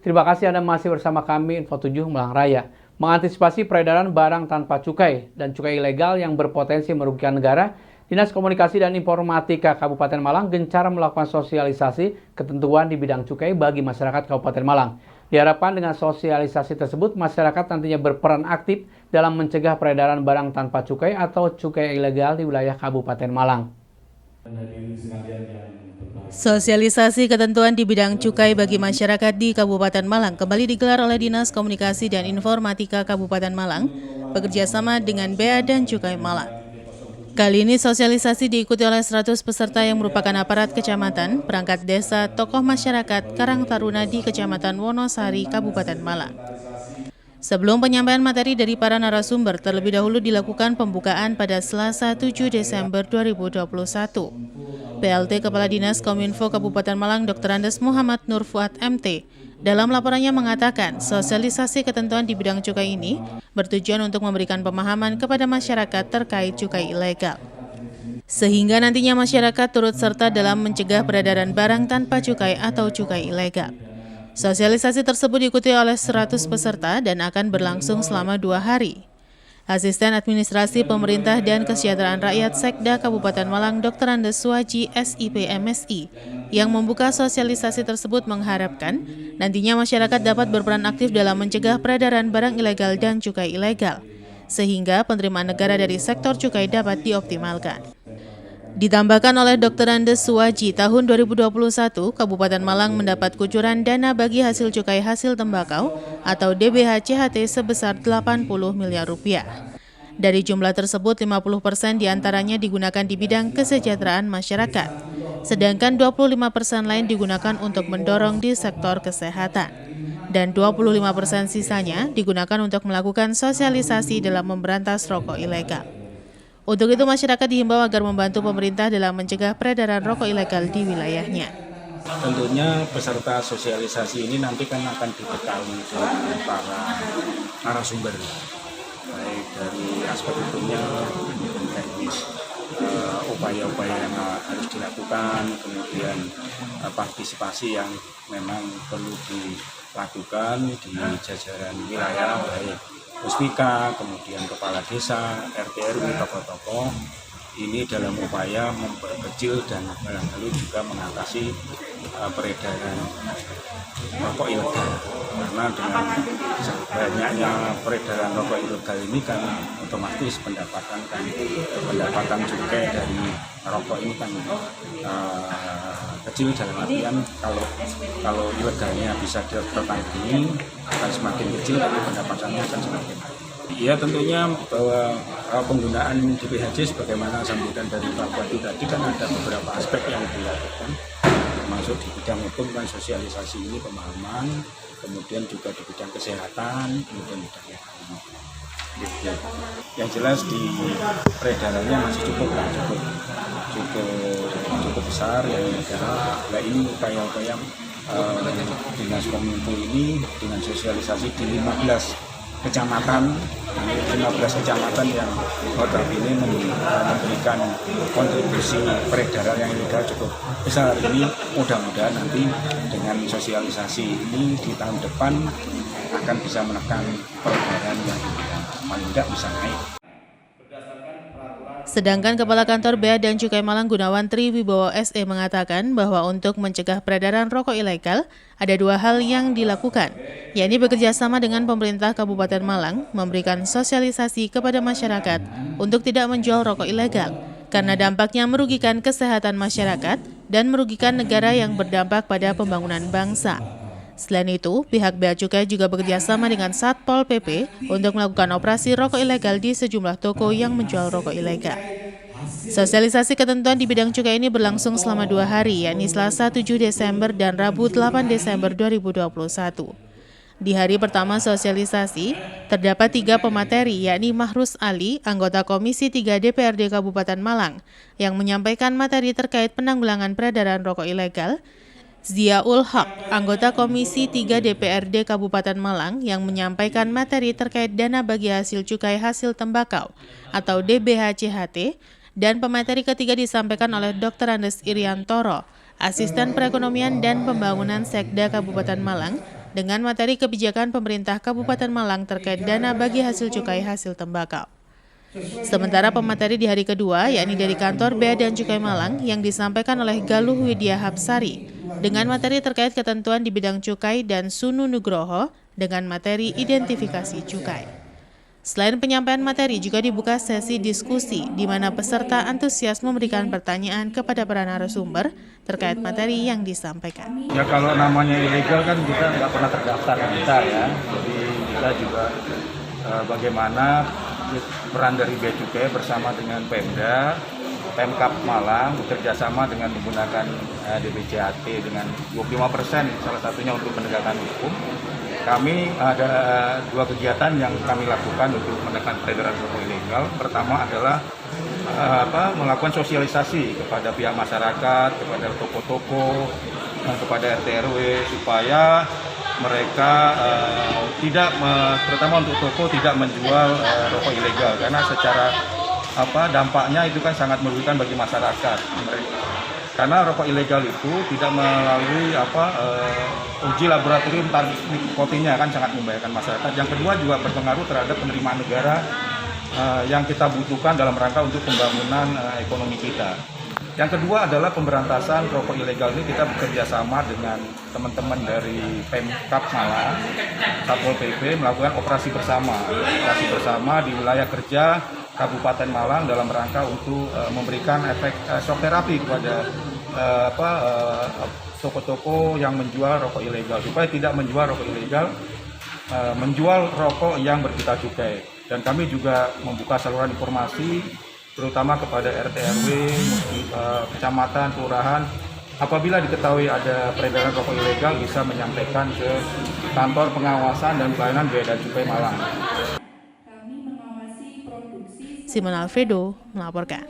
Terima kasih Anda masih bersama kami Info 7 Malang Raya. Mengantisipasi peredaran barang tanpa cukai dan cukai ilegal yang berpotensi merugikan negara, Dinas Komunikasi dan Informatika Kabupaten Malang gencar melakukan sosialisasi ketentuan di bidang cukai bagi masyarakat Kabupaten Malang. Diharapkan dengan sosialisasi tersebut, masyarakat nantinya berperan aktif dalam mencegah peredaran barang tanpa cukai atau cukai ilegal di wilayah Kabupaten Malang. Sosialisasi ketentuan di bidang cukai bagi masyarakat di Kabupaten Malang kembali digelar oleh Dinas Komunikasi dan Informatika Kabupaten Malang bekerjasama dengan Bea dan Cukai Malang. Kali ini sosialisasi diikuti oleh 100 peserta yang merupakan aparat kecamatan, perangkat desa, tokoh masyarakat, Karang Taruna di Kecamatan Wonosari, Kabupaten Malang. Sebelum penyampaian materi dari para narasumber, terlebih dahulu dilakukan pembukaan pada Selasa 7 Desember 2021. PLT Kepala Dinas Kominfo Kabupaten Malang Dr. Andes Muhammad Nur Fuad MT dalam laporannya mengatakan sosialisasi ketentuan di bidang cukai ini bertujuan untuk memberikan pemahaman kepada masyarakat terkait cukai ilegal. Sehingga nantinya masyarakat turut serta dalam mencegah peredaran barang tanpa cukai atau cukai ilegal. Sosialisasi tersebut diikuti oleh 100 peserta dan akan berlangsung selama 2 hari. Asisten Administrasi Pemerintah dan Kesejahteraan Rakyat Sekda Kabupaten Malang Dr. Andes Suwaji SIP MSI yang membuka sosialisasi tersebut mengharapkan nantinya masyarakat dapat berperan aktif dalam mencegah peredaran barang ilegal dan cukai ilegal, sehingga penerimaan negara dari sektor cukai dapat dioptimalkan. Ditambahkan oleh Dr. Andes Suwaji, tahun 2021, Kabupaten Malang mendapat kucuran dana bagi hasil cukai hasil tembakau atau DBH-CHT sebesar 80 miliar rupiah. Dari jumlah tersebut, 50% diantaranya digunakan di bidang kesejahteraan masyarakat, sedangkan 25% lain digunakan untuk mendorong di sektor kesehatan, dan 25% sisanya digunakan untuk melakukan sosialisasi dalam memberantas rokok ilegal. Untuk itu, masyarakat dihimbau agar membantu pemerintah dalam mencegah peredaran rokok ilegal di wilayahnya. Tentunya peserta sosialisasi ini nanti kan akan diketahui dari para narasumber, baik dari aspek hukumnya, teknis, upaya-upaya yang harus dilakukan, kemudian partisipasi yang memang perlu dilakukan di jajaran wilayah, baik Puspika, kemudian kepala desa, RT RW, tokoh-tokoh ini dalam upaya memperkecil dan barangkali juga mengatasi peredaran rokok ilegal. Karena dengan banyaknya peredaran rokok ilegal ini kan otomatis pendapatan cukai dari rokok ini kan kecil, dalam artian kalau ilegalnya bisa tertangani akan semakin kecil, tapi pendapatannya akan semakin. Ya tentunya bahwa penggunaan DBHC sebagaimana sambutan dari Pak Bupati tadi kan ada beberapa aspek yang dilakukan, termasuk di bidang hukum kan sosialisasi ini pemahaman, kemudian juga di bidang kesehatan, kemudian bidang ekonomi. Yang jelas di peredarannya masih cukup besar yang negara. Nah ini upaya-upaya Dinas Kominfo ini dengan sosialisasi di 15 kecamatan yang notabene memberikan kontribusi peredaran yang ilegal cukup besar. Ini mudah-mudahan nanti dengan sosialisasi ini di tahun depan akan bisa menekan peredaran yang paling tidak bisa naik. Sedangkan Kepala Kantor Bea dan Cukai Malang Gunawan Tri Wibowo SE mengatakan bahwa untuk mencegah peredaran rokok ilegal, ada 2 hal yang dilakukan, yakni bekerjasama dengan pemerintah Kabupaten Malang memberikan sosialisasi kepada masyarakat untuk tidak menjual rokok ilegal, karena dampaknya merugikan kesehatan masyarakat dan merugikan negara yang berdampak pada pembangunan bangsa. Selain itu, pihak Bea Cukai juga bekerjasama dengan Satpol PP untuk melakukan operasi rokok ilegal di sejumlah toko yang menjual rokok ilegal. Sosialisasi ketentuan di bidang cukai ini berlangsung selama 2 hari, yakni Selasa 7 Desember dan Rabu 8 Desember 2021. Di hari pertama sosialisasi, terdapat 3 pemateri, yakni Mahrus Ali, anggota Komisi 3 DPRD Kabupaten Malang, yang menyampaikan materi terkait penanggulangan peredaran rokok ilegal, Ziaul Haq, anggota Komisi 3 DPRD Kabupaten Malang yang menyampaikan materi terkait dana bagi hasil cukai hasil tembakau atau DBH-CHT, dan pemateri ketiga disampaikan oleh Dr. Andes Iriantoro, Asisten Perekonomian dan Pembangunan Sekda Kabupaten Malang, dengan materi kebijakan pemerintah Kabupaten Malang terkait dana bagi hasil cukai hasil tembakau. Sementara pemateri di hari kedua, yakni dari kantor Bea dan Cukai Malang, yang disampaikan oleh Galuh Widya Hapsari, dengan materi terkait ketentuan di bidang cukai dan Sunu Nugroho dengan materi identifikasi cukai. Selain penyampaian materi, juga dibuka sesi diskusi di mana peserta antusias memberikan pertanyaan kepada para narasumber terkait materi yang disampaikan. Ya kalau namanya ilegal kan kita nggak pernah terdaftar kita ya, jadi kita juga bagaimana peran dari Bea Cukai bersama dengan Pemda, Pemkab Malang bekerjasama dengan menggunakan DBCAT dengan 25%, salah satunya untuk penegakan hukum. Kami ada 2 kegiatan yang kami lakukan untuk menekan peredaran rokok ilegal. Pertama adalah melakukan sosialisasi kepada pihak masyarakat, kepada toko-toko, kepada RT RW supaya mereka terutama untuk toko tidak menjual rokok ilegal karena secara dampaknya itu kan sangat merugikan bagi masyarakat. Karena rokok ilegal itu tidak melalui uji laboratorium nikotinnya kan sangat membahayakan masyarakat. Yang kedua juga berpengaruh terhadap penerimaan negara yang kita butuhkan dalam rangka untuk pembangunan ekonomi kita. Yang kedua adalah pemberantasan rokok ilegal ini kita bekerja sama dengan teman-teman dari Pemkab Malang, Satpol PP melakukan operasi bersama di wilayah kerja Kabupaten Malang dalam rangka untuk memberikan efek shock terapi kepada toko-toko yang menjual rokok ilegal supaya tidak menjual rokok ilegal, menjual rokok yang berpita cukai. Dan kami juga membuka saluran informasi terutama kepada RT RW, kecamatan, kelurahan. Apabila diketahui ada peredaran rokok ilegal bisa menyampaikan ke kantor pengawasan dan pelayanan Bea dan Cukai Malang. Simon Alfredo melaporkan.